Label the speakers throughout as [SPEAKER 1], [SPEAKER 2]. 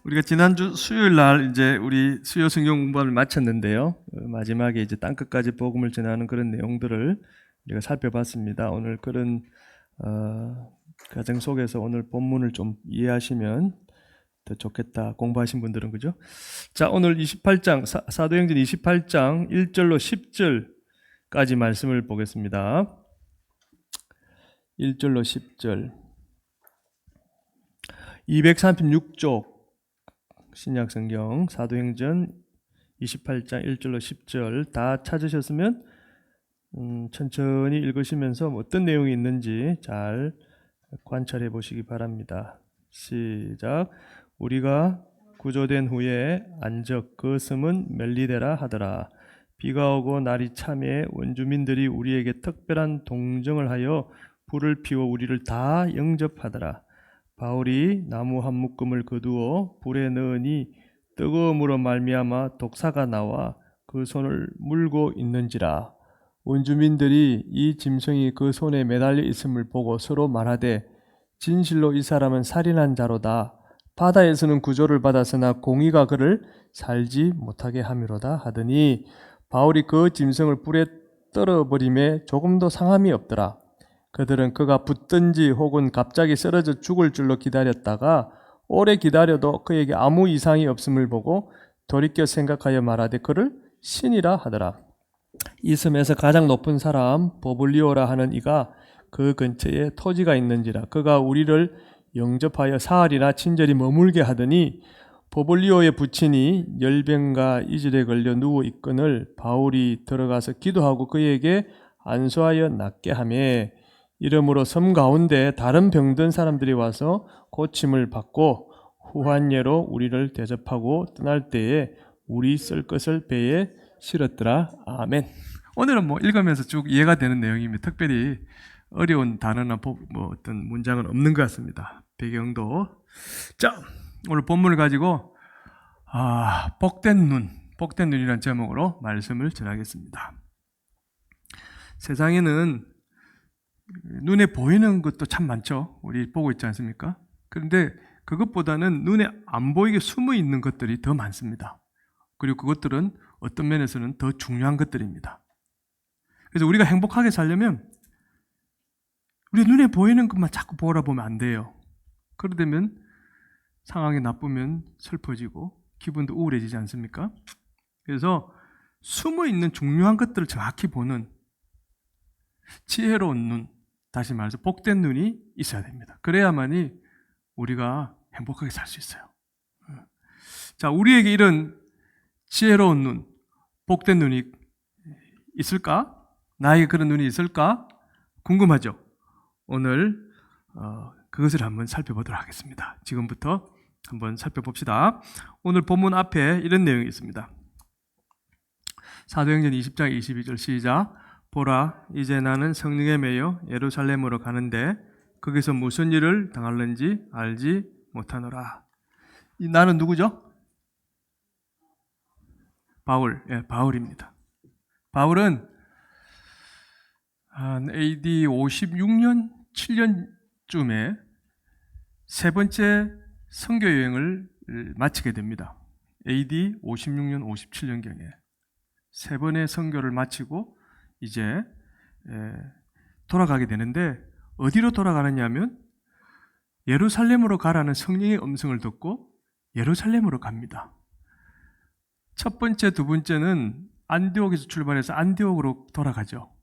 [SPEAKER 1] 우리가 지난주 수요일 날 이제 우리 수요 성경 공부를 마쳤는데요. 마지막에 이제 땅끝까지 복음을 전하는 그런 내용들을 우리가 살펴봤습니다. 오늘 그런 과정 속에서 오늘 본문을 좀 이해하시면 더 좋겠다. 공부하신 분들은 그죠? 자, 오늘 28장 사도행전 28장 1절로 10절까지 말씀을 보겠습니다. 1절로 10절. 236쪽 신약성경 사도행전 28장 1절로 10절 다 찾으셨으면 천천히 읽으시면서 어떤 내용이 있는지 잘 관찰해 보시기 바랍니다. 시작. 우리가 구조된 후에 안적 그 섬은 멜리데라 하더라. 비가 오고 날이 참에 원주민들이 우리에게 특별한 동정을 하여 불을 피워 우리를 다 영접하더라. 바울이 나무 한 묶음을 거두어 불에 넣으니 뜨거움으로 말미암아 독사가 나와 그 손을 물고 있는지라. 원주민들이 이 짐승이 그 손에 매달려 있음을 보고 서로 말하되 진실로 이 사람은 살인한 자로다. 바다에서는 구조를 받았으나 공의가 그를 살지 못하게 함이로다 하더니 바울이 그 짐승을 불에 떨어버림에 조금도 상함이 없더라. 그들은 그가 붙든지 혹은 갑자기 쓰러져 죽을 줄로 기다렸다가 오래 기다려도 그에게 아무 이상이 없음을 보고 돌이켜 생각하여 말하되 그를 신이라 하더라. 이 섬에서 가장 높은 사람 보블리오라 하는 이가 그 근처에 토지가 있는지라. 그가 우리를 영접하여 사흘이나 친절히 머물게 하더니 보블리오의 부친이 열병과 이질에 걸려 누워 있거늘 바울이 들어가서 기도하고 그에게 안수하여 낫게 하며 이러므로 섬 가운데 다른 병든 사람들이 와서 고침을 받고 후한예로 우리를 대접하고 떠날 때에 우리 쓸 것을 배에 실었더라. 아멘. 오늘은 뭐 읽으면서 쭉 이해가 되는 내용입니다. 특별히 어려운 단어나 뭐 어떤 문장은 없는 것 같습니다. 배경도. 자, 오늘 본문을 가지고 복된 눈이라는 제목으로 말씀을 전하겠습니다. 세상에는 눈에 보이는 것도 참 많죠. 우리 보고 있지 않습니까? 그런데 그것보다는 눈에 안 보이게 숨어 있는 것들이 더 많습니다. 그리고 그것들은 어떤 면에서는 더 중요한 것들입니다. 그래서 우리가 행복하게 살려면 우리 눈에 보이는 것만 자꾸 보면 안 돼요. 그러다면 상황이 나쁘면 슬퍼지고 기분도 우울해지지 않습니까? 그래서 숨어 있는 중요한 것들을 정확히 보는 지혜로운 눈, 다시 말해서 복된 눈이 있어야 됩니다. 그래야만이 우리가 행복하게 살 수 있어요. 자, 우리에게 이런 지혜로운 눈, 복된 눈이 있을까? 나에게 그런 눈이 있을까? 궁금하죠? 오늘 그것을 한번 살펴보도록 하겠습니다. 지금부터 한번 살펴봅시다. 오늘 본문 앞에 이런 내용이 있습니다. 사도행전 20장 22절 시작. 보라, 이제 나는 성령에 매여 예루살렘으로 가는데 거기서 무슨 일을 당할는지 알지 못하노라. 이 나는 누구죠? 바울입니다. 바울은 AD 56년, 7년쯤에 세 번째 선교 여행을 마치게 됩니다. AD 56년, 57년경에 세 번의 선교를 마치고 이제 돌아가게 되는데 어디로 돌아가느냐 하면 예루살렘으로 가라는 성령의 음성을 듣고 예루살렘으로 갑니다. 첫 번째, 두 번째는 안디옥에서 출발해서 안디옥으로 돌아가죠.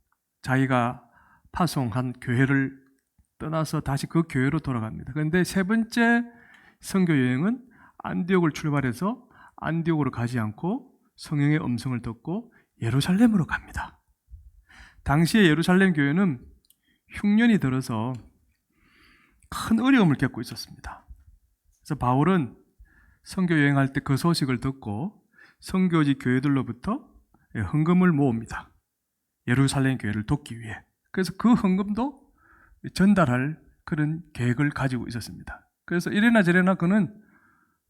[SPEAKER 1] 자기가 파송한 교회를 떠나서 다시 그 교회로 돌아갑니다. 그런데 세 번째 선교 여행은 안디옥을 출발해서 안디옥으로 가지 않고 성령의 음성을 듣고 예루살렘으로 갑니다. 당시에 예루살렘 교회는 흉년이 들어서 큰 어려움을 겪고 있었습니다. 그래서 바울은 선교 여행할 때 그 소식을 듣고 선교지 교회들로부터 헌금을 모읍니다. 예루살렘 교회를 돕기 위해. 그래서 그 헌금도 전달할 그런 계획을 가지고 있었습니다. 그래서 이래나 저래나 그는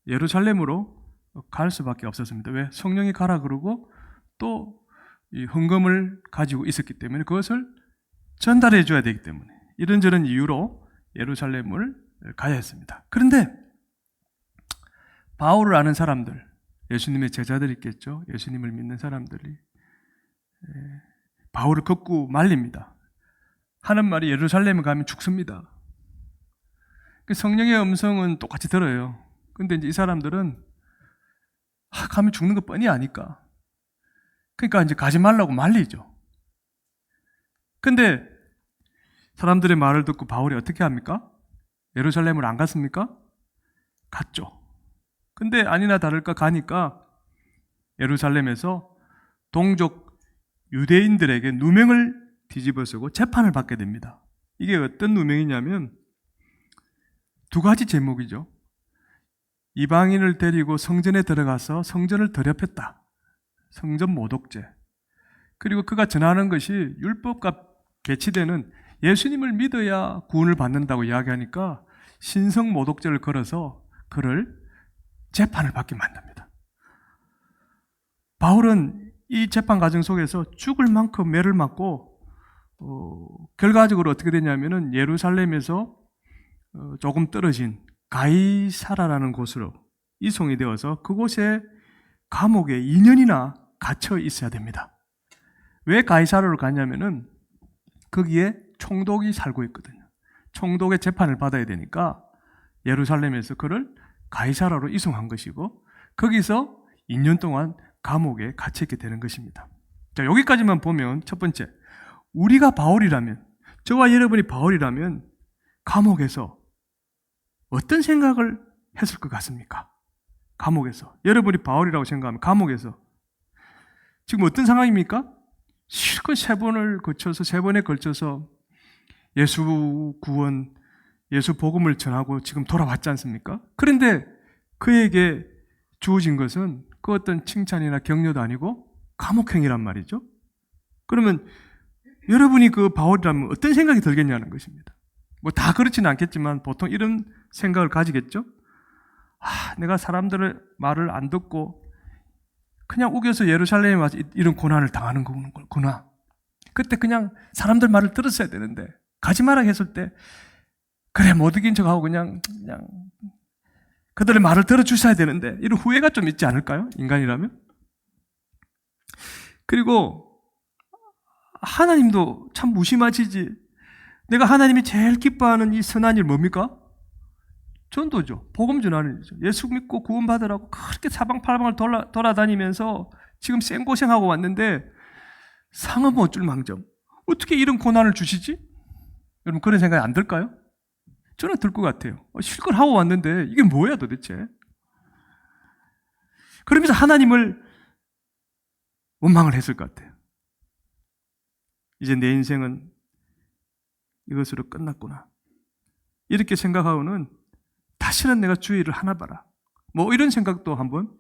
[SPEAKER 1] 예루살렘으로 갈 수밖에 없었습니다. 왜? 성령이 가라 그러고 또 이 헌금을 가지고 있었기 때문에 그것을 전달해 줘야 되기 때문에 이런저런 이유로 예루살렘을 가야 했습니다. 그런데 바울을 아는 사람들, 예수님의 제자들이 있겠죠. 예수님을 믿는 사람들이 바울을 걷고 말립니다. 하는 말이 예루살렘에 가면 죽습니다. 성령의 음성은 똑같이 들어요. 근데 이제 이 사람들은 가면 죽는 거 뻔히 아니까. 그러니까 이제 가지 말라고 말리죠. 근데 사람들의 말을 듣고 바울이 어떻게 합니까? 예루살렘을 안 갔습니까? 갔죠. 근데 아니나 다를까 가니까 예루살렘에서 동족 유대인들에게 누명을 뒤집어쓰고 재판을 받게 됩니다. 이게 어떤 누명이냐면 두 가지 제목이죠. 이방인을 데리고 성전에 들어가서 성전을 더럽혔다. 성전 모독죄. 그리고 그가 전하는 것이 율법과 계치되는 예수님을 믿어야 구원을 받는다고 이야기하니까 신성 모독죄를 걸어서 그를 재판을 받게 만듭니다. 바울은 이 재판 과정 속에서 죽을 만큼 매를 맞고 결과적으로 어떻게 되냐면은 예루살렘에서 조금 떨어진 가이사라라는 곳으로 이송이 되어서 그곳에 감옥에 2년이나 갇혀 있어야 됩니다. 왜 가이사라로 갔냐면은 거기에 총독이 살고 있거든요. 총독의 재판을 받아야 되니까 예루살렘에서 그를 가이사라로 이송한 것이고 거기서 2년 동안 감옥에 갇혀있게 되는 것입니다. 자, 여기까지만 보면 첫 번째, 우리가 바울이라면, 저와 여러분이 바울이라면 감옥에서 어떤 생각을 했을 것 같습니까? 감옥에서. 여러분이 바울이라고 생각하면 감옥에서 지금 어떤 상황입니까? 실컷 세 번에 걸쳐서 예수 구원, 예수 복음을 전하고 지금 돌아왔지 않습니까? 그런데 그에게 주어진 것은 그 어떤 칭찬이나 격려도 아니고 감옥행이란 말이죠. 그러면 여러분이 그 바울이라면 어떤 생각이 들겠냐는 것입니다. 뭐 다 그렇지는 않겠지만 보통 이런 생각을 가지겠죠. 내가 사람들의 말을 안 듣고 그냥 우겨서 예루살렘에 와서 이런 고난을 당하는 거구나. 그때 그냥 사람들 말을 들었어야 되는데 가지 마라 했을 때 그래 못 이긴 척하고 그냥 그들의 말을 들어주셔야 되는데 이런 후회가 좀 있지 않을까요? 인간이라면. 그리고 하나님도 참 무심하시지. 내가 하나님이 제일 기뻐하는 이 선한 일 뭡니까? 전도죠. 복음 전하는 일이죠. 예수 믿고 구원받으라고 그렇게 사방팔방을 돌아다니면서 지금 생고생하고 왔는데 상은 어쩔 망정. 어떻게 이런 고난을 주시지? 여러분 그런 생각이 안 들까요? 저는 들 것 같아요. 실컷 하고 왔는데 이게 뭐야 도대체? 그러면서 하나님을 원망을 했을 것 같아요. 이제 내 인생은 이것으로 끝났구나. 이렇게 생각하고는 다시는 내가 주의 일을 하나 봐라. 뭐 이런 생각도 한번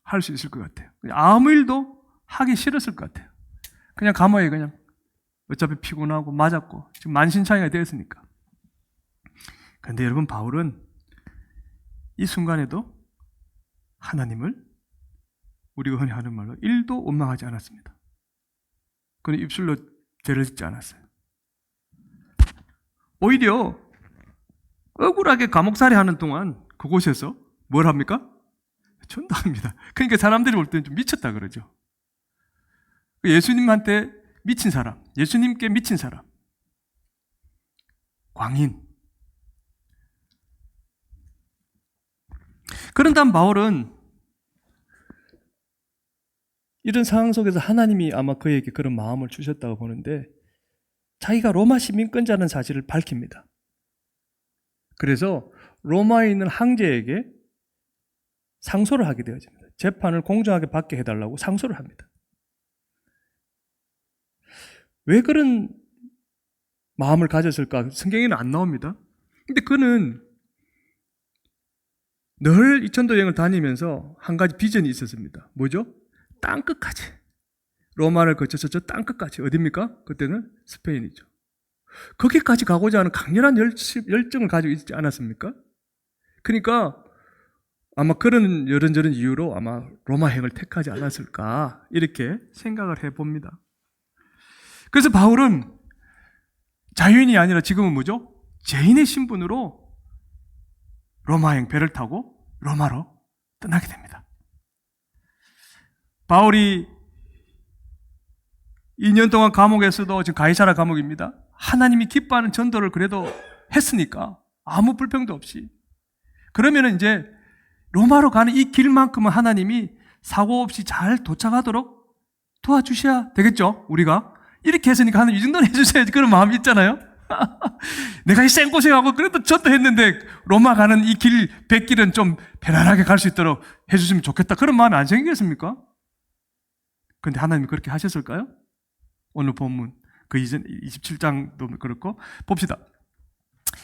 [SPEAKER 1] 할 수 있을 것 같아요. 아무 일도 하기 싫었을 것 같아요. 그냥 감옥에 그냥 어차피 피곤하고 맞았고 지금 만신창이가 되었으니까. 그런데 여러분 바울은 이 순간에도 하나님을 우리가 흔히 하는 말로 1도 원망하지 않았습니다. 그는 입술로 죄를 짓지 않았어요. 오히려 억울하게 감옥살이 하는 동안 그곳에서 뭘 합니까? 전도합니다. 그러니까 사람들이 볼 때는 좀 미쳤다 그러죠. 예수님한테 미친 사람, 예수님께 미친 사람, 광인. 그런 다음 바울은 이런 상황 속에서 하나님이 아마 그에게 그런 마음을 주셨다고 보는데 자기가 로마 시민권자라는 사실을 밝힙니다. 그래서 로마에 있는 황제에게 상소를 하게 되어집니다. 재판을 공정하게 받게 해달라고 상소를 합니다. 왜 그런 마음을 가졌을까? 성경에는 안 나옵니다. 근데 그는 늘 이 전도 여행을 다니면서 한 가지 비전이 있었습니다. 뭐죠? 땅끝까지. 로마를 거쳐서 저 땅끝까지. 어디입니까? 그때는 스페인이죠. 거기까지 가고자 하는 강렬한 열정을 가지고 있지 않았습니까? 그러니까 아마 그런 이런저런 이유로 아마 로마행을 택하지 않았을까 이렇게 생각을 해봅니다. 그래서 바울은 자유인이 아니라 지금은 뭐죠? 죄인의 신분으로 로마행 배를 타고 로마로
[SPEAKER 2] 떠나게 됩니다. 바울이 2년 동안 감옥에서도, 지금 가이사라 감옥입니다. 하나님이 기뻐하는 전도를 그래도 했으니까 아무 불평도 없이, 그러면 이제 로마로 가는 이 길만큼은 하나님이 사고 없이 잘 도착하도록 도와주셔야 되겠죠. 우리가 이렇게 했으니까 하나님 이 정도는 해주셔야지, 그런 마음이 있잖아요. 내가 이 생고생하고 그래도 전도했는데 로마 가는 이 길, 백길은 좀 편안하게 갈 수 있도록 해주시면 좋겠다, 그런 마음이 안 생기겠습니까? 그런데 하나님이 그렇게 하셨을까요? 오늘 본문 그 이전 27장도 그렇고 봅시다.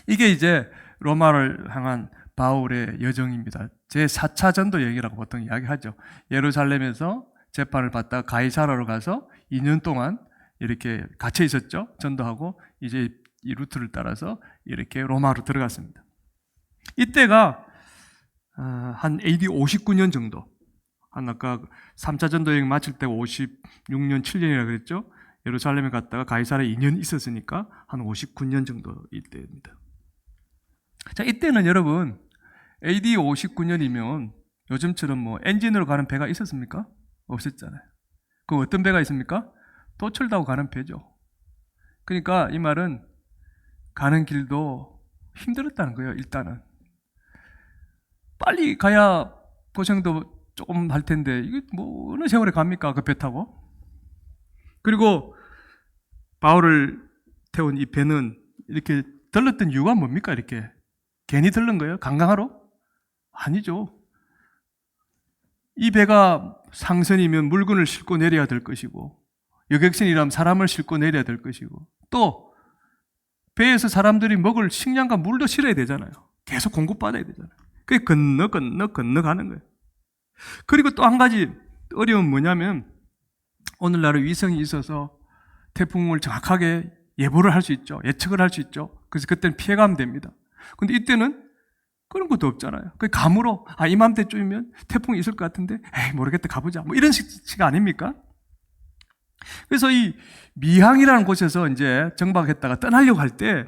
[SPEAKER 2] 이게 이제 로마를 향한 바울의 여정입니다. 제4차 전도 여행이라고 보통 이야기하죠. 예루살렘에서 재판을 받다가 가이사라로 가서 2년 동안 이렇게 갇혀 있었죠. 전도하고 이제 이 루트를 따라서 이렇게 로마로 들어갔습니다. 이때가 한 AD 59년 정도, 한 아까 3차 전도 여행 마칠 때가 56년 7년이라고 그랬죠. 예루살렘에 갔다가 가이사라에 2년 있었으니까 한 59년 정도 이때입니다. 자, 이때는 여러분 AD 59년이면 요즘처럼 뭐 엔진으로 가는 배가 있었습니까? 없었잖아요. 그럼 어떤 배가 있습니까? 도철 타고 가는 배죠. 그러니까 이 말은 가는 길도 힘들었다는 거예요. 일단은 빨리 가야 고생도 조금 할 텐데 이게 뭐 어느 세월에 갑니까? 그 배 타고. 그리고 바울을 태운 이 배는 이렇게 들렀던 이유가 뭡니까? 이렇게 괜히 들른 거예요? 관광하러? 아니죠. 이 배가 상선이면 물건을 싣고 내려야 될 것이고, 여객선이라면 사람을 싣고 내려야 될 것이고, 또 배에서 사람들이 먹을 식량과 물도 실어야 되잖아요. 계속 공급받아야 되잖아요. 그게 건너가는 거예요. 그리고 또 한 가지 어려움은 뭐냐면, 오늘날의 위성이 있어서 태풍을 정확하게 예보를 할 수 있죠. 예측을 할 수 있죠. 그래서 그때는 피해가면 됩니다. 근데 이때는 그런 것도 없잖아요. 그 감으로 이맘때쯤이면 태풍이 있을 것 같은데 에이 모르겠다 가보자, 뭐 이런 식 아닙니까? 그래서 이 미항이라는 곳에서 이제 정박했다가 떠나려고 할 때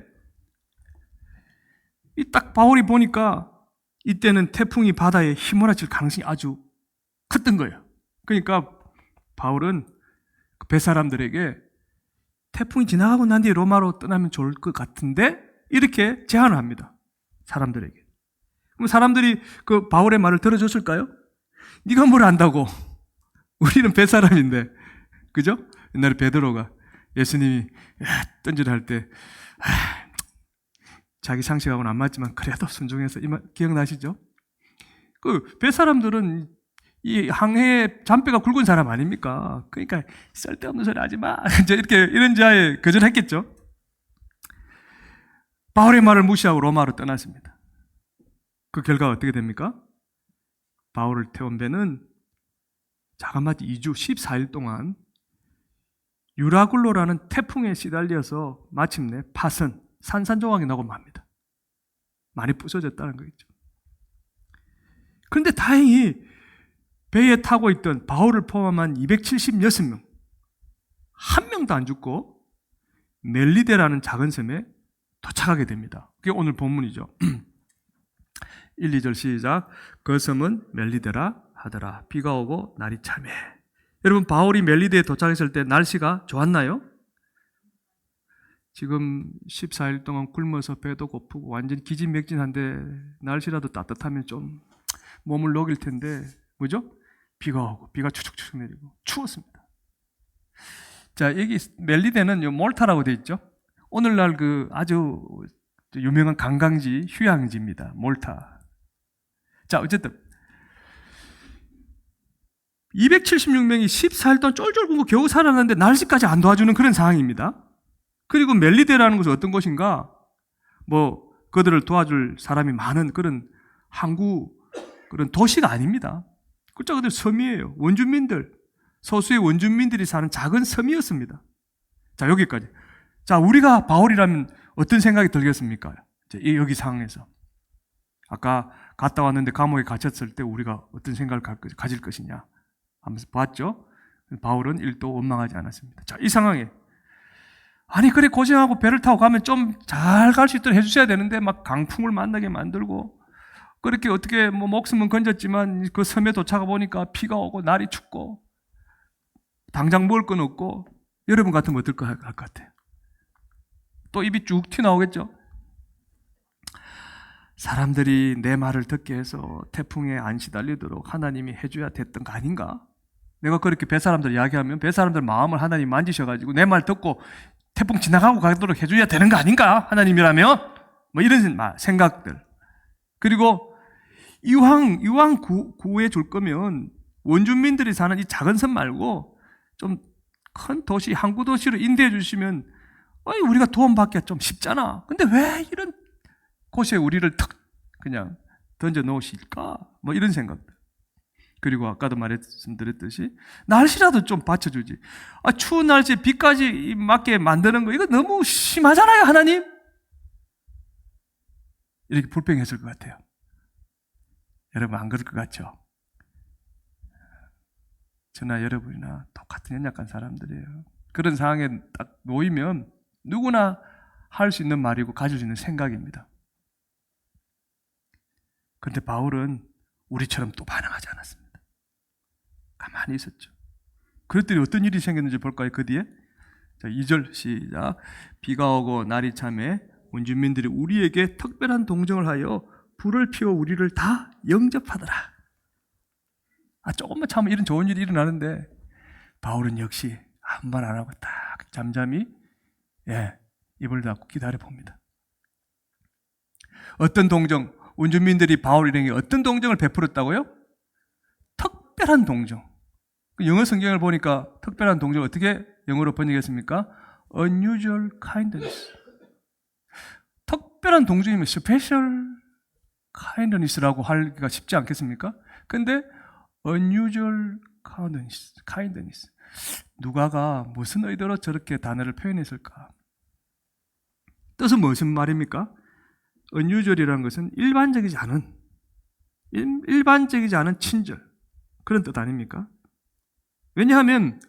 [SPEAKER 2] 이 딱 바울이 보니까 이때는 태풍이 바다에 휘몰아칠 가능성이 아주 컸던 거예요. 그러니까 바울은 그 배 사람들에게 태풍이 지나가고 난 뒤에 로마로 떠나면 좋을 것 같은데 이렇게 제안을 합니다. 사람들에게. 그럼 사람들이 그 바울의 말을 들어줬을까요? 네가 뭘 안다고? 우리는 배 사람인데, 그죠? 옛날에 베드로가 예수님이 던지려 할 때 자기 상식하고는 안 맞지만 그래도 순종해서, 이 말 기억나시죠? 그 배 사람들은 이 항해에 잔뼈가 굵은 사람 아닙니까? 그러니까 쓸데없는 소리 하지 마. 이렇게 이런 자에 거절했겠죠. 바울의 말을 무시하고 로마로 떠났습니다. 그 결과가 어떻게 됩니까? 바울을 태운 배는 자그마치 2주 14일 동안 유라굴로라는 태풍에 시달려서 마침내 파선, 산산조각이 나고 맙니다. 많이 부서졌다는 거겠죠. 그런데 다행히 배에 타고 있던 바울을 포함한 276명, 한 명도 안 죽고 멜리데라는 작은 섬에 도착하게 됩니다. 그게 오늘 본문이죠. 1, 2절 시작. 그 섬은 멜리데라 하더라. 비가 오고 날이 참해. 여러분, 바울이 멜리데에 도착했을 때 날씨가 좋았나요? 지금 14일 동안 굶어서 배도 고프고 완전 기진맥진한데 날씨라도 따뜻하면 좀 몸을 녹일 텐데, 뭐죠? 비가 오고 비가 추적추적 내리고 추웠습니다. 자, 여기 멜리데는 몰타라고 되어 있죠. 오늘날 그 아주 유명한 관광지, 휴양지입니다. 몰타. 자, 어쨌든 276명이 14일 동안 쫄쫄 굶고 겨우 살아났는데 날씨까지 안 도와주는 그런 상황입니다. 그리고 멜리데라는 곳은 어떤 곳인가? 뭐 그들을 도와줄 사람이 많은 그런 항구, 그런 도시가 아닙니다. 그저 그들 섬이에요. 원주민들, 소수의 원주민들이 사는 작은 섬이었습니다. 자, 여기까지. 자, 우리가 바울이라면 어떤 생각이 들겠습니까? 여기 상황에서. 아까 갔다 왔는데 감옥에 갇혔을 때 우리가 어떤 생각을 가질 것이냐 하면서 봤죠? 바울은 1도 원망하지 않았습니다. 자, 이 상황에 아니 그래 고생하고 배를 타고 가면 좀 잘 갈 수 있도록 해주셔야 되는데 막 강풍을 만나게 만들고 그렇게 어떻게 뭐 목숨은 건졌지만 그 섬에 도착해 보니까 비가 오고 날이 춥고 당장 먹을 건 없고 여러분 같으면 어떨 것 같아요? 또 입이 쭉 튀어나오겠죠? 사람들이 내 말을 듣게 해서 태풍에 안 시달리도록 하나님이 해줘야 됐던 거 아닌가? 내가 그렇게 뱃사람들 이야기하면 뱃사람들 마음을 하나님 만지셔가지고 내 말 듣고 태풍 지나가고 가도록 해줘야 되는 거 아닌가? 하나님이라면? 뭐 이런 생각들. 그리고 이왕 구해 줄 거면 원주민들이 사는 이 작은 섬 말고 좀 큰 도시, 항구 도시로 인도해 주시면 우리가 도움받기가 좀 쉽잖아. 근데 왜 이런 곳에 우리를 탁 그냥 던져 놓으실까? 뭐 이런 생각들. 그리고 아까도 말씀드렸듯이 날씨라도 좀 받쳐주지. 추운 날씨에 비까지 맞게 만드는 거 이거 너무 심하잖아요, 하나님. 이렇게 불평했을 것 같아요. 여러분 안 그럴 것 같죠? 저나 여러분이나 똑같은 연약한 사람들이에요. 그런 상황에 딱 놓이면 누구나 할 수 있는 말이고 가질 수 있는 생각입니다. 그런데 바울은 우리처럼 또 반응하지 않았습니다. 가만히 있었죠. 그랬더니 어떤 일이 생겼는지 볼까요? 그 뒤에 자, 2절 시작. 비가 오고 날이 참에 원주민들이 우리에게 특별한 동정을 하여 불을 피워 우리를 다 영접하더라. 조금만 참으면 이런 좋은 일이 일어나는데 바울은 역시 아무 말 안 하고 딱 잠잠히 입을 닫고 기다려 봅니다. 어떤 동정, 원주민들이 바울 일행에 어떤 동정을 베풀었다고요? 특별한 동정. 영어 성경을 보니까 특별한 동정 어떻게 영어로 번역했습니까? Unusual kindness. 특별한 동정이면 special kindness라고 하기가 쉽지 않겠습니까? 근데 unusual kindness. 누가가 무슨 의도로 저렇게 단어를 표현했을까? 뜻은 무슨 말입니까? unusual이라는 것은 일반적이지 않은 친절. 그런 뜻 아닙니까? 왜냐하면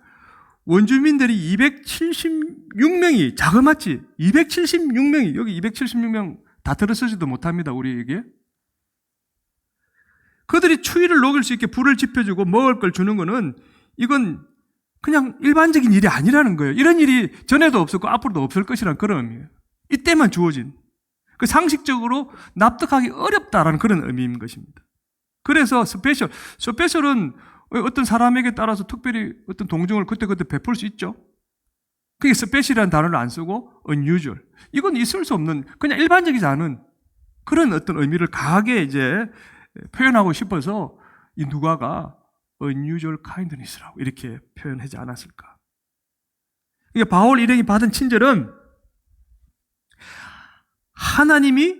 [SPEAKER 2] 원주민들이 276명이 자그마치 276명이 여기 276명 다 들어서지도 못합니다. 우리에게. 그들이 추위를 녹일 수 있게 불을 지펴주고 먹을 걸 주는 것은 이건 그냥 일반적인 일이 아니라는 거예요. 이런 일이 전에도 없었고 앞으로도 없을 것이라는 그런 의미예요. 이때만 주어진 그 상식적으로 납득하기 어렵다라는 그런 의미인 것입니다. 그래서 스페셜은 어떤 사람에게 따라서 특별히 어떤 동정을 그때그때 베풀 수 있죠. 그게 스페셜이라는 단어를 안 쓰고 unusual. 이건 있을 수 없는 그냥 일반적이지 않은 그런 어떤 의미를 강하게 이제 표현하고 싶어서 이 누가가 unusual kindness라고 이렇게 표현하지 않았을까. 이게 바울 일행이 받은 친절은 하나님이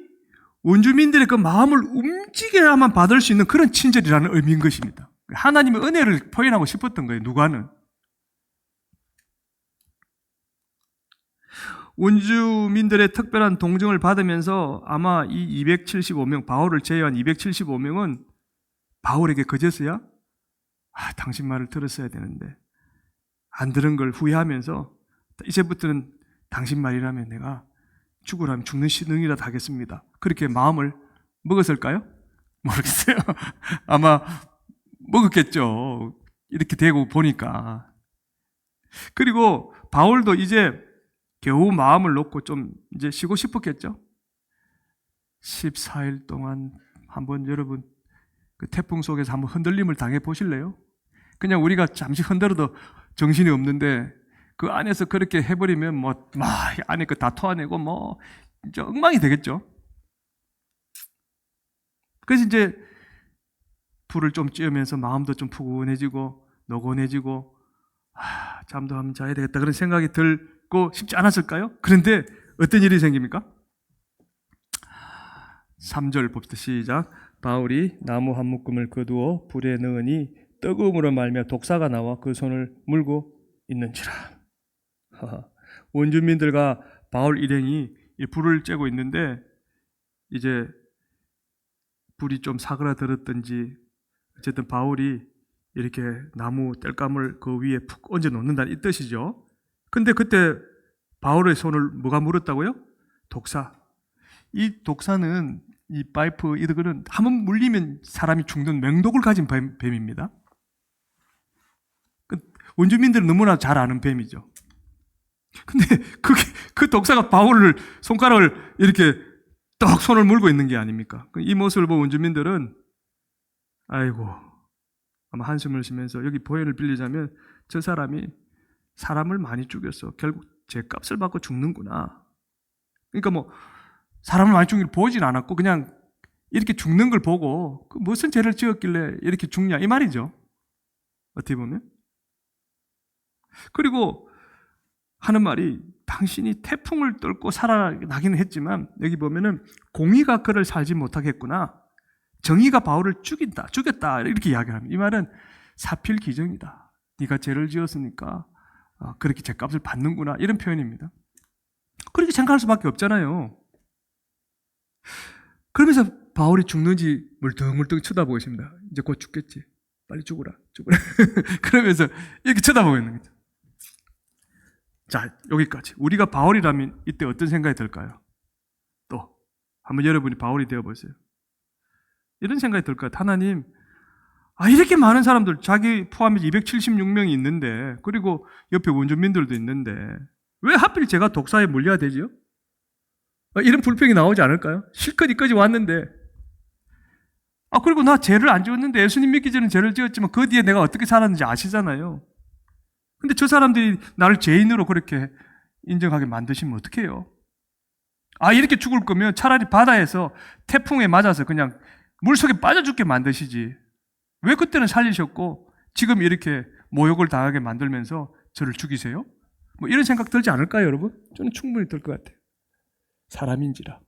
[SPEAKER 2] 원주민들의 그 마음을 움직여야만 받을 수 있는 그런 친절이라는 의미인 것입니다. 하나님의 은혜를 표현하고 싶었던 거예요, 누가는. 원주민들의 특별한 동정을 받으면서 아마 이 275명, 바울을 제외한 275명은 바울에게 그제서야 당신 말을 들었어야 되는데 안 들은 걸 후회하면서 이제부터는 당신 말이라면 내가 죽으라면 죽는 신흥이라도 하겠습니다. 그렇게 마음을 먹었을까요? 모르겠어요. 아마 먹었겠죠. 이렇게 되고 보니까. 그리고 바울도 이제 겨우 마음을 놓고 좀 이제 쉬고 싶었겠죠. 14일 동안 한번 여러분 그 태풍 속에서 한번 흔들림을 당해 보실래요? 그냥 우리가 잠시 흔들어도 정신이 없는데 그 안에서 그렇게 해버리면 뭐 안에 그 다 토해내고 뭐 이제 엉망이 되겠죠. 그래서 이제 불을 좀 쬐면서 마음도 좀 푸근해지고 노곤해지고 잠도 한번 자야 되겠다 그런 생각이 들고 싶지 않았을까요? 그런데 어떤 일이 생깁니까? 3절 봅시다. 시작. 바울이 나무 한 묶음을 거두어 불에 넣으니 뜨거움으로 말며 독사가 나와 그 손을 물고 있는지라. 원주민들과 바울 일행이 이 불을 쬐고 있는데 이제 불이 좀 사그라들었든지 어쨌든 바울이 이렇게 나무 땔감을 그 위에 푹 얹어 놓는다는 이 뜻이죠. 근데 그때 바울의 손을 뭐가 물었다고요? 독사. 이 독사는 이 파이프 이거는 한번 물리면 사람이 죽는 맹독을 가진 뱀입니다. 원주민들은 너무나 잘 아는 뱀이죠. 근데 그 독사가 바울을 손가락을 이렇게 떡 손을 물고 있는 게 아닙니까? 이 모습을 본 원주민들은 아이고 아마 한숨을 쉬면서 여기 보혜를 빌리자면 저 사람이 사람을 많이 죽였어. 결국 제 값을 받고 죽는구나. 그러니까 뭐 사람을 많이 죽인 걸 보진 않았고 그냥 이렇게 죽는 걸 보고 무슨 죄를 지었길래 이렇게 죽냐 이 말이죠. 어떻게 보면. 그리고 하는 말이 당신이 태풍을 뚫고 살아나기는 했지만 여기 보면은 공의가 그를 살지 못하겠구나. 정의가 바울을 죽였다 이렇게 이야기합니다. 이 말은 사필기정이다. 네가 죄를 지었으니까 그렇게 죄값을 받는구나 이런 표현입니다. 그렇게 생각할 수밖에 없잖아요. 그러면서 바울이 죽는지 물뚱물뚱 쳐다보고 있습니다. 이제 곧 죽겠지. 빨리 죽어라. 그러면서 이렇게 쳐다보고 있는 거죠. 자, 여기까지. 우리가 바울이라면 이때 어떤 생각이 들까요? 또 한번 여러분이 바울이 되어보세요. 이런 생각이 들 것 같아요. 하나님, 이렇게 많은 사람들, 자기 포함해서 276명이 있는데, 그리고 옆에 원주민들도 있는데, 왜 하필 제가 독사에 물려야 되죠? 이런 불평이 나오지 않을까요? 실컷 이까지 왔는데, 그리고 나 죄를 안 지었는데, 예수님 믿기 전에 죄를 지었지만, 그 뒤에 내가 어떻게 살았는지 아시잖아요. 근데 저 사람들이 나를 죄인으로 그렇게 인정하게 만드시면 어떡해요? 이렇게 죽을 거면 차라리 바다에서 태풍에 맞아서 그냥 물속에 빠져 죽게 만드시지. 왜 그때는 살리셨고 지금 이렇게 모욕을 당하게 만들면서 저를 죽이세요? 뭐 이런 생각 들지 않을까요, 여러분? 저는 충분히 들 것 같아요. 사람인지라.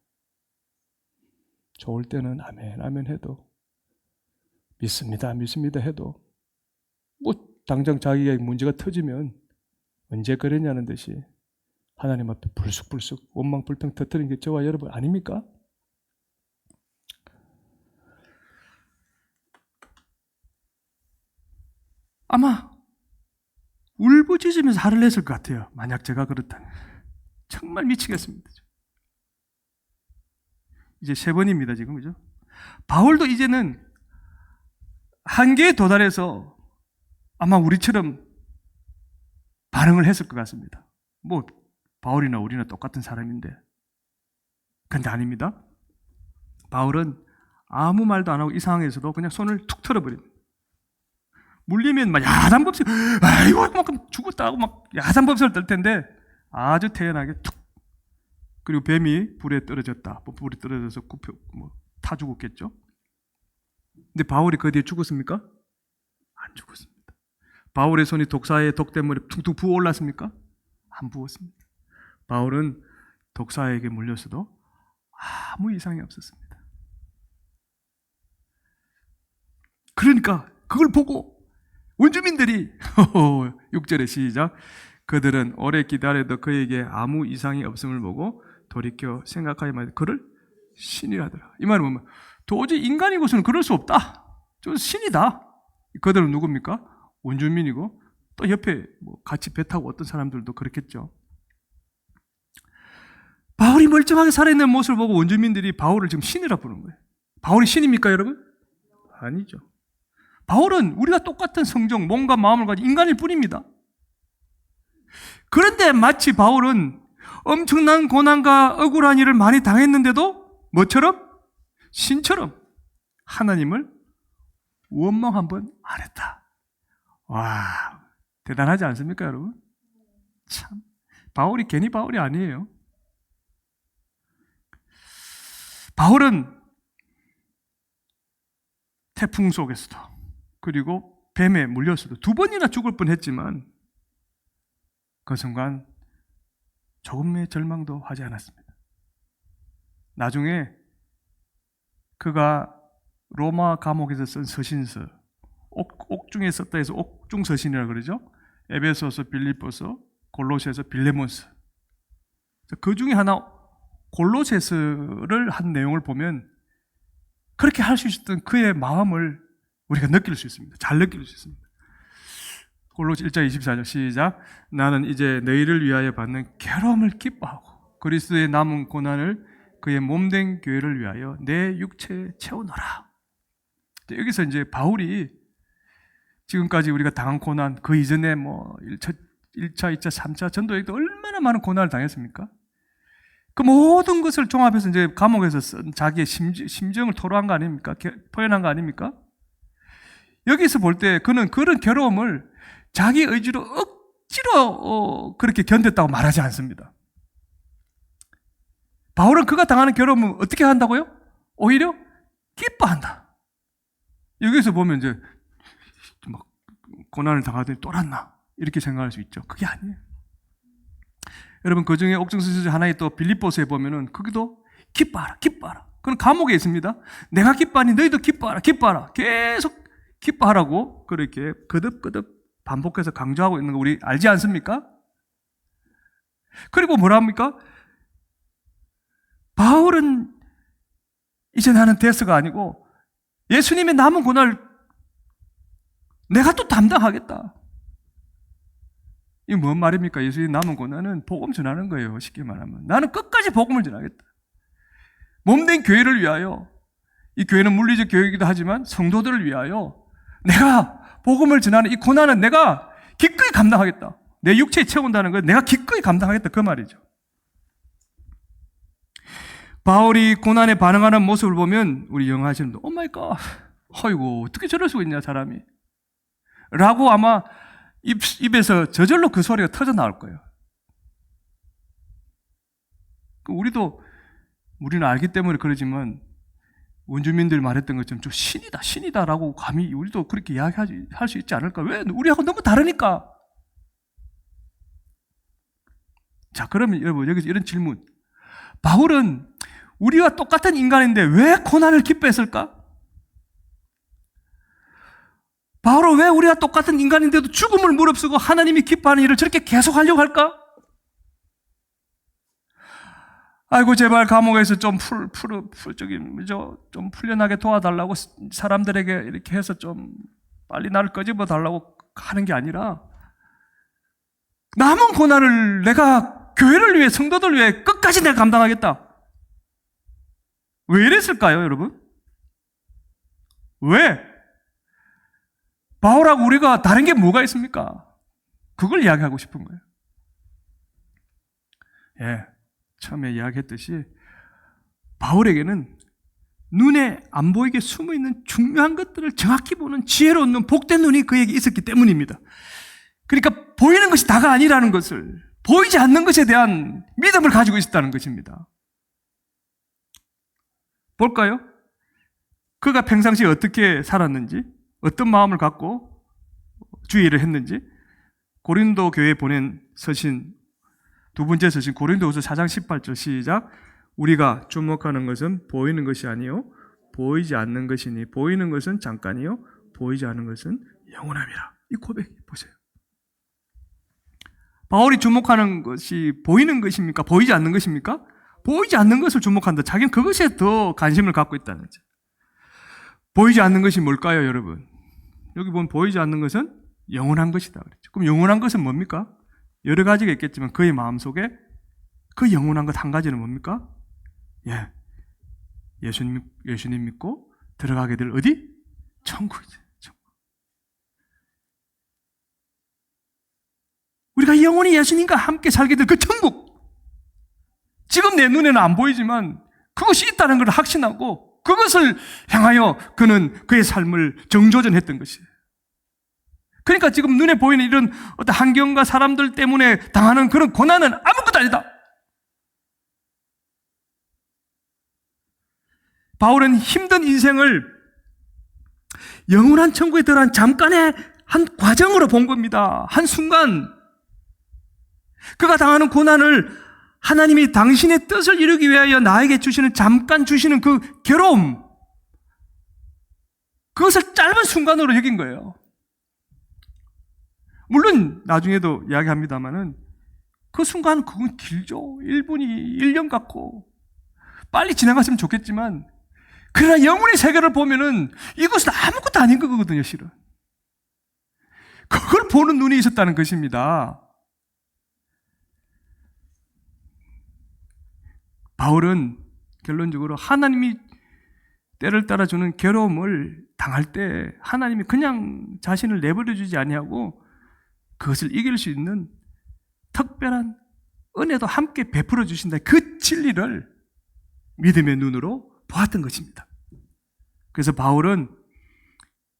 [SPEAKER 2] 좋을 때는 아멘, 아멘 해도 믿습니다, 믿습니다 해도 뭐 당장 자기가 문제가 터지면 언제 그랬냐는 듯이 하나님 앞에 불쑥불쑥 원망불평 터뜨린 게 저와 여러분 아닙니까? 아마 울부짖으면서 화를 냈을 것 같아요. 만약 제가 그렇다면. 정말 미치겠습니다. 이제 3번입니다, 지금, 그죠? 바울도 이제는 한계에 도달해서 아마 우리처럼 반응을 했을 것 같습니다. 뭐, 바울이나 우리나 똑같은 사람인데. 근데 아닙니다. 바울은 아무 말도 안 하고 이 상황에서도 그냥 손을 툭 털어버립니다. 물리면 막 야단법석, 아이고, 그만큼 죽었다 하고 막 야단법석을 떨 텐데 아주 태연하게 툭. 그리고 뱀이 불에 떨어졌다. 불에 떨어져서 타 죽었겠죠. 근데 바울이 그 뒤에 죽었습니까? 안 죽었습니다. 바울의 손이 독사의 독 때문에 퉁퉁 부어올랐습니까? 안 부었습니다. 바울은 독사에게 물렸어도 아무 이상이 없었습니다. 그러니까 그걸 보고 원주민들이 6절에 시작. 그들은 오래 기다려도 그에게 아무 이상이 없음을 보고 돌이켜 생각하여 말하되 그를 신이라더라. 이 말은 뭐면 도저히 인간이고서는 그럴 수 없다. 저 신이다. 그들은 누굽니까? 원주민이고 또 옆에 같이 배 타고 어떤 사람들도 그렇겠죠. 바울이 멀쩡하게 살아있는 모습을 보고 원주민들이 바울을 지금 신이라 부르는 거예요. 바울이 신입니까, 여러분? 아니죠. 바울은 우리가 똑같은 성정, 몸과 마음을 가진 인간일 뿐입니다. 그런데 마치 바울은 엄청난 고난과 억울한 일을 많이 당했는데도 뭐처럼? 신처럼 하나님을 원망 한번 안 했다. 와, 대단하지 않습니까, 여러분? 참, 바울이 괜히 바울이 아니에요. 바울은 태풍 속에서도 그리고 뱀에 물렸어도 2번이나 죽을 뻔했지만 그 순간 조금의 절망도 하지 않았습니다. 나중에 그가 로마 감옥에서 쓴 서신서, 옥중에 썼다 해서 옥중 서신이라고 그러죠. 에베소서, 빌립보서, 골로새서, 빌레몬서. 그 중에 하나 골로새서를 한 내용을 보면 그렇게 할 수 있었던 그의 마음을 우리가 느낄 수 있습니다. 잘 느낄 수 있습니다. 골로새 1장 24절 시작. 나는 이제 너희를 위하여 받는 괴로움을 기뻐하고 그리스도의 남은 고난을 그의 몸된 교회를 위하여 내 육체에 채우노라. 여기서 이제 바울이 지금까지 우리가 당한 고난, 그 이전에 뭐 1차, 2차, 3차 전도에도 얼마나 많은 고난을 당했습니까? 그 모든 것을 종합해서 이제 감옥에서 쓴 자기의 심정을 토로한 거 아닙니까? 표현한 거 아닙니까? 여기서 볼 때 그는 그런 괴로움을 자기 의지로 억지로 그렇게 견뎠다고 말하지 않습니다. 바울은 그가 당하는 괴로움을 어떻게 한다고요? 오히려 기뻐한다. 여기서 보면 이제 막 고난을 당하더니 또 났나 이렇게 생각할 수 있죠. 그게 아니에요. 여러분, 그 중에 옥중서신 하나의 또 빌립보서에 보면은 거기도 기뻐하라, 기뻐하라. 그건 감옥에 있습니다. 내가 기뻐하니 너희도 기뻐하라, 기뻐하라. 계속 기뻐하라고 그렇게 거듭거듭 반복해서 강조하고 있는 거 우리 알지 않습니까? 그리고 뭐라 합니까? 바울은 이제 나는 데스가 아니고 예수님의 남은 고난을 내가 또 담당하겠다. 이게 뭔 말입니까? 예수님 남은 고난은 복음 전하는 거예요. 쉽게 말하면 나는 끝까지 복음을 전하겠다. 몸된 교회를 위하여, 이 교회는 물리적 교회이기도 하지만 성도들을 위하여 내가 복음을 전하는 이 고난은 내가 기꺼이 감당하겠다. 내 육체에 채운다는 건 내가 기꺼이 감당하겠다, 그 말이죠. 바울이 고난에 반응하는 모습을 보면 우리 영어 하시는 분들, 오 마이 갓, 어이구 어떻게 저럴 수가 있냐 사람이 라고 아마 입에서 저절로 그 소리가 터져 나올 거예요. 우리는 알기 때문에 그러지만 원주민들 말했던 것처럼 좀 신이다라고 감히 우리도 그렇게 이야기할 수 있지 않을까? 왜? 우리하고 너무 다르니까. 자, 그러면 여러분 여기서 이런 질문. 바울은 우리와 똑같은 인간인데 왜 고난을 기뻐했을까? 바울은 왜 우리와 똑같은 인간인데도 죽음을 무릅쓰고 하나님이 기뻐하는 일을 저렇게 계속 하려고 할까? 아이고 제발 감옥에서 좀 좀 풀려나게 도와달라고 사람들에게 이렇게 해서 좀 빨리 나를 끄집어 달라고 하는 게 아니라 남은 고난을 내가 교회를 위해 성도들 위해 끝까지 내가 감당하겠다. 왜 이랬을까요, 여러분? 왜? 바울하고 우리가 다른 게 뭐가 있습니까? 그걸 이야기하고 싶은 거예요. 예, 처음에 이야기했듯이 바울에게는 눈에 안 보이게 숨어있는 중요한 것들을 정확히 보는 지혜로 얻는 복된 눈이 그에게 있었기 때문입니다. 그러니까 보이는 것이 다가 아니라는 것을, 보이지 않는 것에 대한 믿음을 가지고 있었다는 것입니다. 볼까요? 그가 평상시에 어떻게 살았는지, 어떤 마음을 갖고 주의를 했는지, 고린도 교회에 보낸 서신, 두 번째 서신 고린도후서 4장 18절 시작. 우리가 주목하는 것은 보이는 것이 아니요 보이지 않는 것이니 보이는 것은 잠깐이요 보이지 않는 것은 영원함이라. 이 고백 보세요. 바울이 주목하는 것이 보이는 것입니까? 보이지 않는 것입니까? 보이지 않는 것을 주목한다. 자기는 그것에 더 관심을 갖고 있다는 거죠. 보이지 않는 것이 뭘까요, 여러분? 여기 보면 보이지 않는 것은 영원한 것이다 그랬죠. 그럼 영원한 것은 뭡니까? 여러 가지가 있겠지만 그의 마음속에 그 영원한 것 한 가지는 뭡니까? 예, 예수님 믿고 들어가게 될 어디? 천국이죠. 우리가 영원히 예수님과 함께 살게 될 그 천국. 지금 내 눈에는 안 보이지만 그것이 있다는 걸 확신하고 그것을 향하여 그는 그의 삶을 정조전했던 것이에요. 그러니까 지금 눈에 보이는 이런 어떤 환경과 사람들 때문에 당하는 그런 고난은 아무것도 아니다. 바울은 힘든 인생을 영원한 천국에 들어간 잠깐의 한 과정으로 본 겁니다. 한 순간 그가 당하는 고난을 하나님이 당신의 뜻을 이루기 위하여 나에게 주시는, 잠깐 주시는 그 괴로움, 그것을 짧은 순간으로 여긴 거예요. 물론 나중에도 이야기합니다마는 그 순간 그건 길죠. 1분이 1년 같고 빨리 지나갔으면 좋겠지만 그러나 영혼의 세계를 보면은 이것은 아무것도 아닌 거거든요, 실은. 그걸 보는 눈이 있었다는 것입니다. 바울은 결론적으로 하나님이 때를 따라 주는 괴로움을 당할 때 하나님이 그냥 자신을 내버려 주지 아니하고 그것을 이길 수 있는 특별한 은혜도 함께 베풀어 주신다. 그 진리를 믿음의 눈으로 보았던 것입니다. 그래서 바울은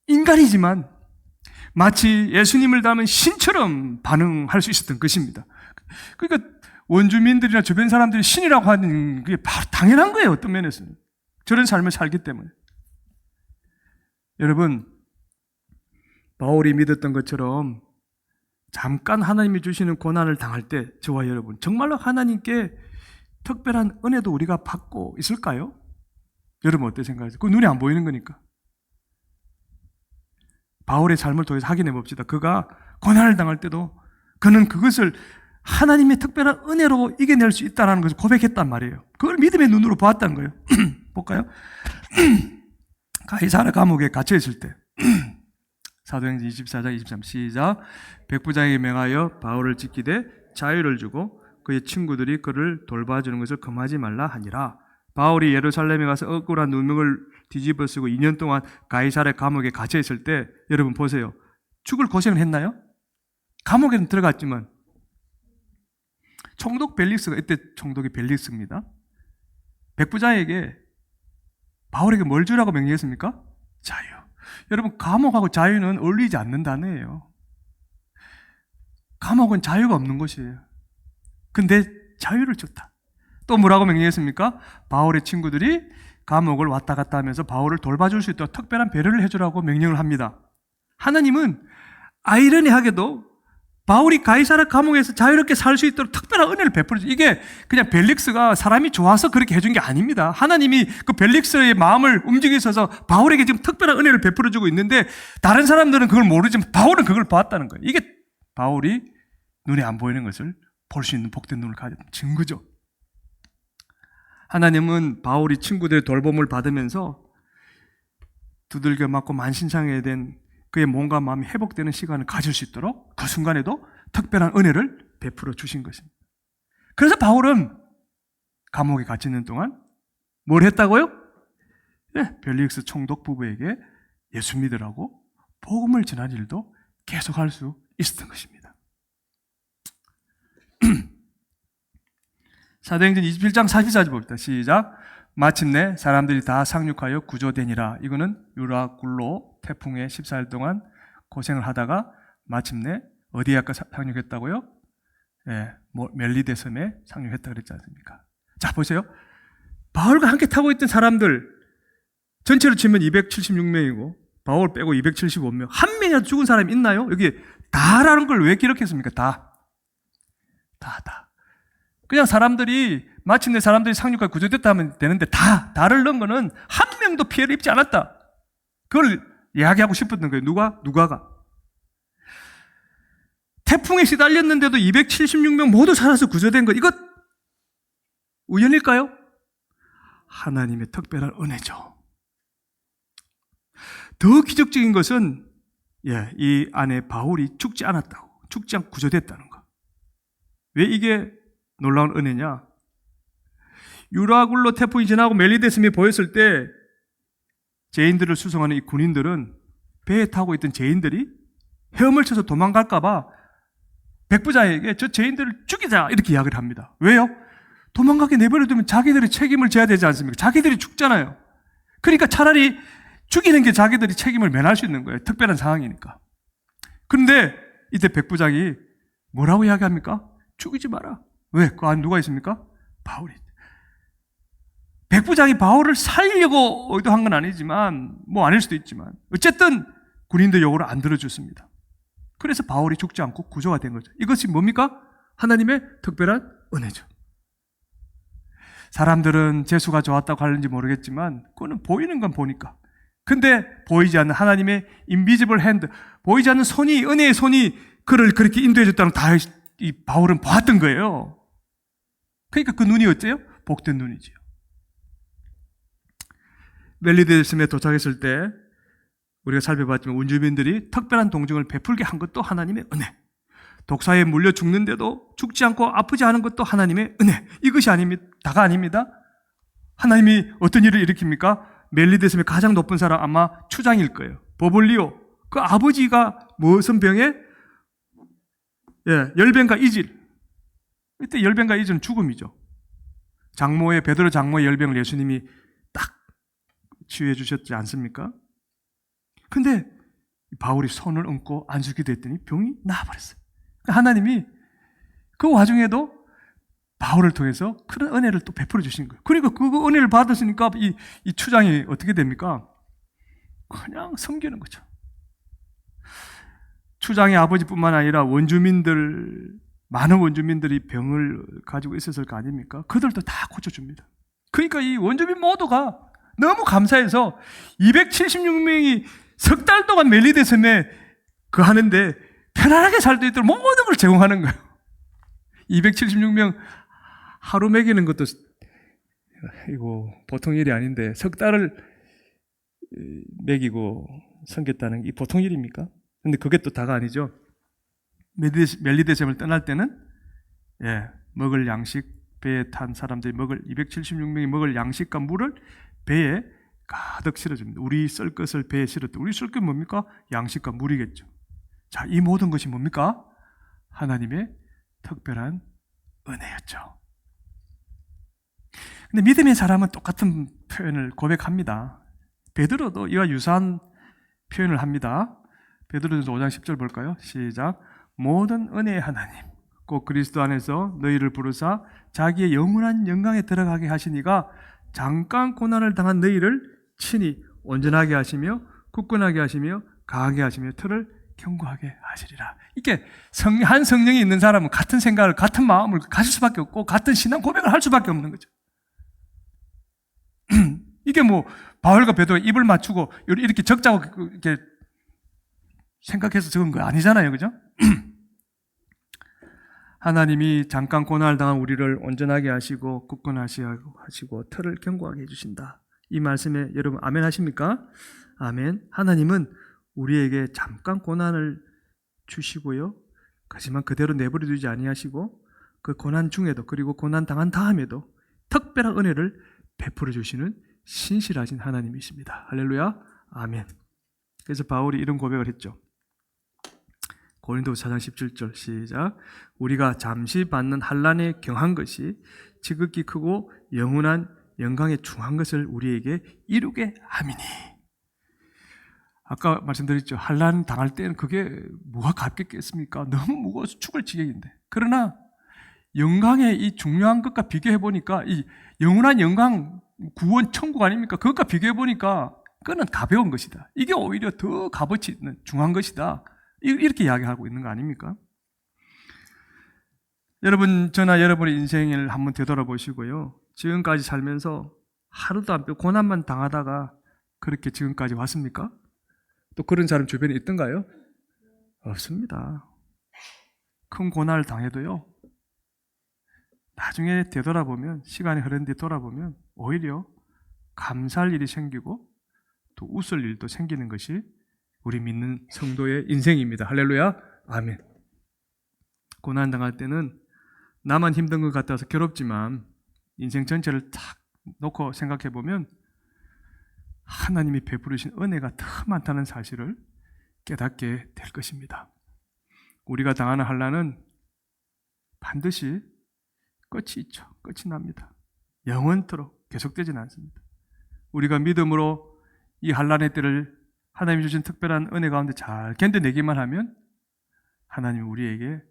[SPEAKER 2] 인간이지만 마치 예수님을 닮은 신처럼 반응할 수 있었던 것입니다. 그러니까 원주민들이나 주변 사람들이 신이라고 하는 게 바로 당연한 거예요. 어떤 면에서는. 저런 삶을 살기 때문에. 여러분, 바울이 믿었던 것처럼 잠깐 하나님이 주시는 고난을 당할 때 저와 여러분 정말로 하나님께 특별한 은혜도 우리가 받고 있을까요? 여러분 어떻게 생각하세요? 그 눈에 안 보이는 거니까. 바울의 삶을 통해서 확인해 봅시다. 그가 고난을 당할 때도 그는 그것을 하나님의 특별한 은혜로 이겨낼 수 있다는 것을 고백했단 말이에요. 그걸 믿음의 눈으로 보았다는 거예요. 볼까요? 가이사랴 감옥에 갇혀 있을 때 사도행전 24장 23 시작. 백부장에게 명하여 바울을 지키되 자유를 주고 그의 친구들이 그를 돌봐주는 것을 금하지 말라 하니라. 바울이 예루살렘에 가서 억울한 누명을 뒤집어 쓰고 2년 동안 가이사랴 감옥에 갇혀 있을 때 여러분 보세요. 죽을 고생을 했나요? 감옥에는 들어갔지만 총독 벨릭스가 이때 총독이 벨릭스입니다. 백부장에게 바울에게 뭘 주라고 명령했습니까? 자유. 여러분 감옥하고 자유는 어울리지 않는 단어예요. 감옥은 자유가 없는 곳이에요. 근데 자유를 줬다. 또 뭐라고 명령했습니까? 바울의 친구들이 감옥을 왔다 갔다 하면서 바울을 돌봐줄 수 있도록 특별한 배려를 해주라고 명령을 합니다. 하나님은 아이러니하게도 바울이 가이사랴 감옥에서 자유롭게 살 수 있도록 특별한 은혜를 베풀어줘. 이게 그냥 벨릭스가 사람이 좋아서 그렇게 해준 게 아닙니다. 하나님이 그 벨릭스의 마음을 움직이셔서 바울에게 지금 특별한 은혜를 베풀어주고 있는데 다른 사람들은 그걸 모르지만 바울은 그걸 봤다는 거예요. 이게 바울이 눈에 안 보이는 것을 볼 수 있는 복된 눈을 가진 증거죠. 하나님은 바울이 친구들의 돌봄을 받으면서 두들겨 맞고 만신창이가 된 그의 몸과 마음이 회복되는 시간을 가질 수 있도록 그 순간에도 특별한 은혜를 베풀어 주신 것입니다. 그래서 바울은 감옥에 갇혀 있는 동안 뭘 했다고요? 네, 벨릭스 총독 부부에게 예수 믿으라고 복음을 전할 일도 계속할 수 있었던 것입니다. 사도행전 27장 44절 봅니다. 시작. 마침내 사람들이 다 상륙하여 구조되니라. 이거는 유라굴로 태풍에 14일 동안 고생을 하다가 마침내 어디에 아까 상륙했다고요? 예, 멜리데 섬에 상륙했다 그랬지 않습니까? 자, 보세요. 바울과 함께 타고 있던 사람들 전체로 치면 276명이고 바울 빼고 275명. 한 명이라도 죽은 사람이 있나요? 여기 다라는 걸 왜 기록했습니까? 다. 그냥 사람들이 마침내 사람들이 상륙하여 구조됐다 하면 되는데 다를 넣은 거는 한 명도 피해를 입지 않았다. 그걸 이야기하고 싶었던 거예요. 누가가. 태풍에 시달렸는데도 276명 모두 살아서 구조된 것, 이것 우연일까요? 하나님의 특별한 은혜죠. 더 기적적인 것은 이 안에 바울이 죽지 않았다고, 죽지 않고 구조됐다는 것. 왜 이게 놀라운 은혜냐? 유라굴로 태풍이 지나고 멜리데 섬이 보였을 때 죄인들을 수송하는 이 군인들은 배에 타고 있던 죄인들이 헤엄을 쳐서 도망갈까봐 백부장에게 저 죄인들을 죽이자 이렇게 이야기를 합니다. 왜요? 도망가게 내버려두면 자기들이 책임을 져야 되지 않습니까? 자기들이 죽잖아요. 그러니까 차라리 죽이는 게 자기들이 책임을 면할 수 있는 거예요. 특별한 상황이니까. 그런데 이때 백부장이 뭐라고 이야기합니까? 죽이지 마라. 왜? 그 안에 누가 있습니까? 바울이. 백부장이 바울을 살리려고 의도한 건 아니지만 아닐 수도 있지만 어쨌든 군인들 요구를 안 들어줬습니다. 그래서 바울이 죽지 않고 구조가 된 거죠. 이것이 뭡니까? 하나님의 특별한 은혜죠. 사람들은 재수가 좋았다고 하는지 모르겠지만 그거는 보이는 건 보니까. 근데 보이지 않는 하나님의 인비지블 핸드, 보이지 않는 손이, 은혜의 손이 그를 그렇게 인도해 줬다는 다 이 바울은 보았던 거예요. 그러니까 그 눈이 어째요? 복된 눈이지요. 멜리데 섬에 도착했을 때 우리가 살펴봤지만 원주민들이 특별한 동정을 베풀게 한 것도 하나님의 은혜. 독사에 물려 죽는데도 죽지 않고 아프지 않은 것도 하나님의 은혜. 이것이 다가 아닙니다. 하나님이 어떤 일을 일으킵니까? 멜리데셈의 가장 높은 사람 아마 추장일 거예요. 버볼리오. 그 아버지가 무슨 병에? 열병과 이질. 이때 열병과 이질은 죽음이죠. 베드로 장모의 열병을 예수님이 딱 치유해 주셨지 않습니까? 근데 바울이 손을 얹고 안수기도 했더니 병이 나아버렸어요. 하나님이 그 와중에도 바울을 통해서 그런 은혜를 또 베풀어 주신 거예요. 그러니까 그 은혜를 받았으니까 이 추장이 어떻게 됩니까? 그냥 섬기는 거죠. 추장의 아버지뿐만 아니라 많은 원주민들이 병을 가지고 있었을 거 아닙니까? 그들도 다 고쳐줍니다. 그러니까 이 원주민 모두가 너무 감사해서 276명이 석 달 동안 멜리데셈에 하는데 편안하게 살 수 있도록 모든 걸 제공하는 거예요. 276명 하루 먹이는 것도 이거 보통 일이 아닌데 석 달을 먹이고 섬겼다는 게 보통 일입니까? 근데 그게 또 다가 아니죠. 멜리데셈을 떠날 때는 먹을 양식, 배에 탄 사람들이 276명이 먹을 양식과 물을 배에 가득 실어줍니다. 우리 쓸 것을 배에 실었다. 우리 쓸 것 뭡니까? 양식과 물이겠죠. 자, 이 모든 것이 뭡니까? 하나님의 특별한 은혜였죠. 근데 믿음의 사람은 똑같은 표현을 고백합니다. 베드로도 이와 유사한 표현을 합니다. 베드로전서 5장 10절 볼까요? 시작. 모든 은혜의 하나님 곧 그리스도 안에서 너희를 부르사 자기의 영원한 영광에 들어가게 하시니가 잠깐 고난을 당한 너희를 친히 온전하게 하시며 굳건하게 하시며 강하게 하시며 틀을 견고하게 하시리라. 이게 한 성령이 있는 사람은 같은 생각을 같은 마음을 가질 수밖에 없고 같은 신앙 고백을 할 수밖에 없는 거죠. 이게 뭐 바울과 베드로가 입을 맞추고 이렇게 적자고 이렇게 생각해서 적은 거 아니잖아요. 그죠? 하나님이 잠깐 고난을 당한 우리를 온전하게 하시고 굳건하시고 틀을 견고하게 해주신다. 이 말씀에 여러분 아멘 하십니까? 아멘. 하나님은 우리에게 잠깐 고난을 주시고요. 하지만 그대로 내버려 두지 아니하시고 그 고난 중에도 그리고 고난 당한 다음에도 특별한 은혜를 베풀어 주시는 신실하신 하나님이십니다. 할렐루야. 아멘. 그래서 바울이 이런 고백을 했죠. 고린도서 4장 17절 시작. 우리가 잠시 받는 환난에 경한 것이 지극히 크고 영원한 영광에 중한 것을 우리에게 이루게 함이니. 아까 말씀드렸죠. 환난 당할 때는 그게 뭐가 값겠겠습니까? 너무 무거워서 죽을 지경인데. 그러나 영광의 이 중요한 것과 비교해 보니까 이 영원한 영광 구원 천국 아닙니까? 그것과 비교해 보니까 그거는 가벼운 것이다. 이게 오히려 더 값어치 있는 중요한 것이다. 이렇게 이야기하고 있는 거 아닙니까? 여러분, 저나 여러분의 인생을 한번 되돌아보시고요. 지금까지 살면서 하루도 안 빼고 고난만 당하다가 그렇게 지금까지 왔습니까? 또 그런 사람 주변에 있던가요? 없습니다. 큰 고난을 당해도요. 나중에 되돌아보면, 시간이 흐른 뒤 돌아보면 오히려 감사할 일이 생기고 또 웃을 일도 생기는 것이 우리 믿는 성도의 인생입니다. 할렐루야. 아멘. 고난 당할 때는 나만 힘든 것 같아서 괴롭지만 인생 전체를 탁 놓고 생각해 보면 하나님이 베푸르신 은혜가 더 많다는 사실을 깨닫게 될 것입니다. 우리가 당하는 환난은 반드시 끝이 있죠. 끝이 납니다. 영원토록 계속되지는 않습니다. 우리가 믿음으로 이 환난의 때를 하나님이 주신 특별한 은혜 가운데 잘 견뎌내기만 하면 하나님이 우리에게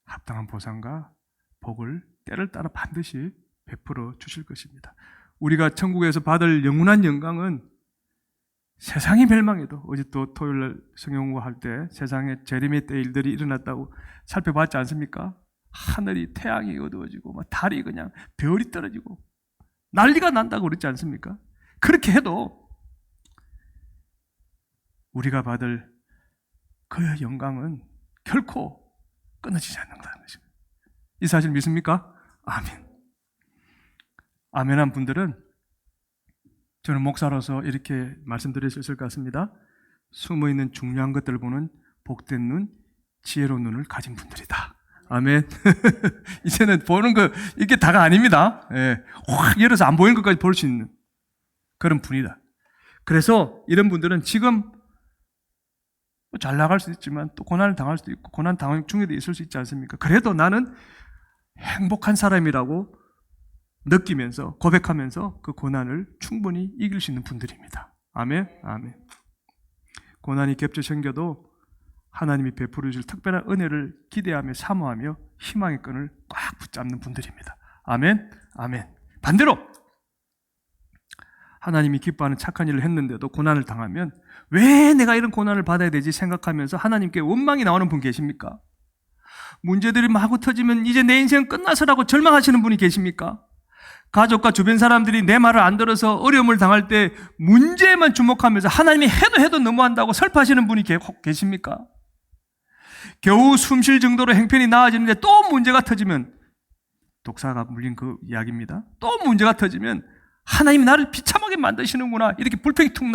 [SPEAKER 2] 합당한 보상과 복을 때를 따라 반드시 베풀어 주실 것입니다. 우리가 천국에서 받을 영원한 영광은 세상이 멸망해도 어제 또 토요일 성경 공부할 때 세상에 재림의 때 일들이 일어났다고 살펴봤지 않습니까? 하늘이 태양이 어두워지고 막 달이 그냥 별이 떨어지고 난리가 난다고 그랬지 않습니까? 그렇게 해도 우리가 받을 그 영광은 결코 끊어지지 않는다는 것입니다. 이 사실 믿습니까? 아멘. 아멘한 분들은 저는 목사로서 이렇게 말씀드릴 수 있을 것 같습니다. 숨어있는 중요한 것들을 보는 복된 눈, 지혜로운 눈을 가진 분들이다. 아멘. 이제는 보는 거 이게 다가 아닙니다. 예. 확 열어서 안 보이는 것까지 볼 수 있는 그런 분이다. 그래서 이런 분들은 지금 잘 나갈 수도 있지만 또 고난을 당할 수도 있고 고난 당한 중에도 있을 수 있지 않습니까? 그래도 나는 행복한 사람이라고 느끼면서 고백하면서 그 고난을 충분히 이길 수 있는 분들입니다. 아멘. 아멘. 고난이 겹쳐 생겨도 하나님이 베풀어 줄 특별한 은혜를 기대하며 사모하며 희망의 끈을 꽉 붙잡는 분들입니다. 아멘. 아멘. 반대로 하나님이 기뻐하는 착한 일을 했는데도 고난을 당하면 왜 내가 이런 고난을 받아야 되지 생각하면서 하나님께 원망이 나오는 분 계십니까? 문제들이 마구 터지면 이제 내 인생 끝나서라고 절망하시는 분이 계십니까? 가족과 주변 사람들이 내 말을 안 들어서 어려움을 당할 때 문제에만 주목하면서 하나님이 해도 너무한다고 슬퍼하시는 분이 계십니까? 겨우 숨 쉴 정도로 형편이 나아지는데 또 문제가 터지면 독사가 물린 그 이야기입니다. 또 문제가 터지면 하나님이 나를 비참하게 만드시는구나 이렇게 불평이 툭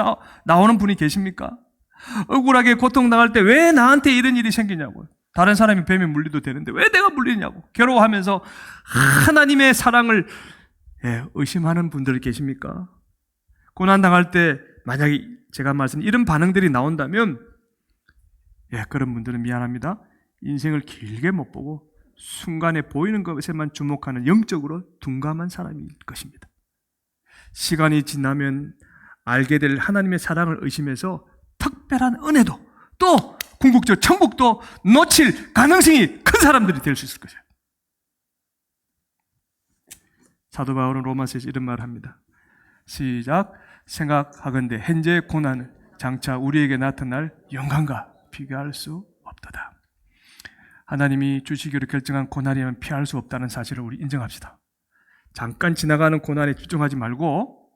[SPEAKER 2] 나오는 분이 계십니까? 억울하게 고통당할 때 왜 나한테 이런 일이 생기냐고요. 다른 사람이 뱀에 물리도 되는데 왜 내가 물리냐고 괴로워하면서 하나님의 사랑을 의심하는 분들 계십니까? 고난당할 때 만약에 제가 말씀 이런 반응들이 나온다면 그런 분들은 미안합니다. 인생을 길게 못 보고 순간에 보이는 것에만 주목하는 영적으로 둔감한 사람일 것입니다. 시간이 지나면 알게 될 하나님의 사랑을 의심해서 특별한 은혜도 또 궁극적 천국도 놓칠 가능성이 큰 사람들이 될 수 있을 것이에요. 사도 바울은 로마서에서 이런 말을 합니다. 시작. 생각하건대 현재의 고난은 장차 우리에게 나타날 영광과 비교할 수 없도다. 하나님이 주시기로 결정한 고난이면 피할 수 없다는 사실을 우리 인정합시다. 잠깐 지나가는 고난에 집중하지 말고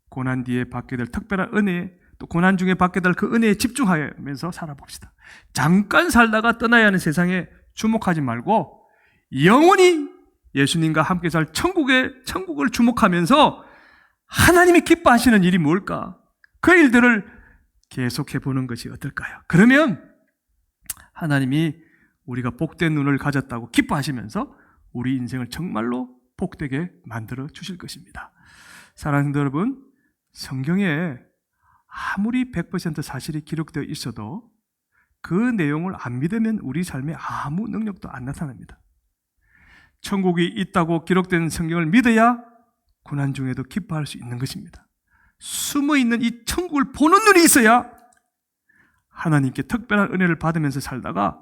[SPEAKER 2] 고난 뒤에 받게 될 특별한 은혜, 또 고난 중에 받게 될 그 은혜에 집중하면서 살아봅시다. 잠깐 살다가 떠나야 하는 세상에 주목하지 말고 영원히 예수님과 함께 살 천국을 주목하면서 하나님이 기뻐하시는 일이 뭘까? 그 일들을 계속해 보는 것이 어떨까요? 그러면 하나님이 우리가 복된 눈을 가졌다고 기뻐하시면서 우리 인생을 정말로 복되게 만들어 주실 것입니다. 사랑하는 성도 여러분, 성경에 아무리 100% 사실이 기록되어 있어도 그 내용을 안 믿으면 우리 삶에 아무 능력도 안 나타납니다. 천국이 있다고 기록된 성경을 믿어야 고난 중에도 기뻐할 수 있는 것입니다. 숨어있는 이 천국을 보는 눈이 있어야 하나님께 특별한 은혜를 받으면서 살다가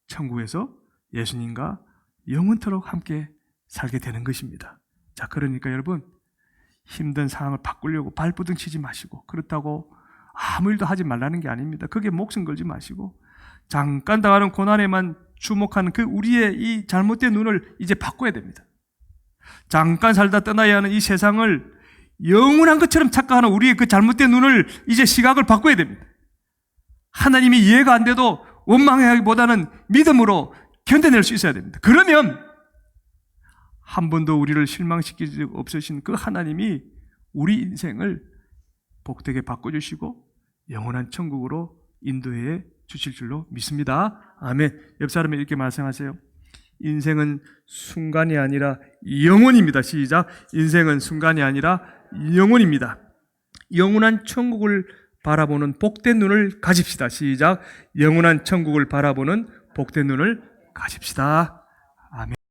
[SPEAKER 2] 천국에서 예수님과 영원토록 함께 살게 되는 것입니다. 자, 그러니까 여러분, 힘든 상황을 바꾸려고 발버둥 치지 마시고, 그렇다고 아무 일도 하지 말라는 게 아닙니다. 그게 목숨 걸지 마시고 잠깐 당하는 고난에만 주목하는 그 우리의 이 잘못된 눈을 이제 바꿔야 됩니다. 잠깐 살다 떠나야 하는 이 세상을 영원한 것처럼 착각하는 우리의 그 잘못된 눈을 이제 시각을 바꿔야 됩니다. 하나님이 이해가 안 돼도 원망하기보다는 믿음으로 견뎌낼 수 있어야 됩니다. 그러면 한 번도 우리를 실망시키지 적 없으신 그 하나님이 우리 인생을 복되게 바꿔주시고 영원한 천국으로 인도해 주실 줄로 믿습니다. 아멘. 옆 사람이 이렇게 말씀하세요. 인생은 순간이 아니라 영원입니다. 시작. 인생은 순간이 아니라 영원입니다. 영원한 천국을 바라보는 복된 눈을 가집시다. 시작. 영원한 천국을 바라보는 복된 눈을 가집시다.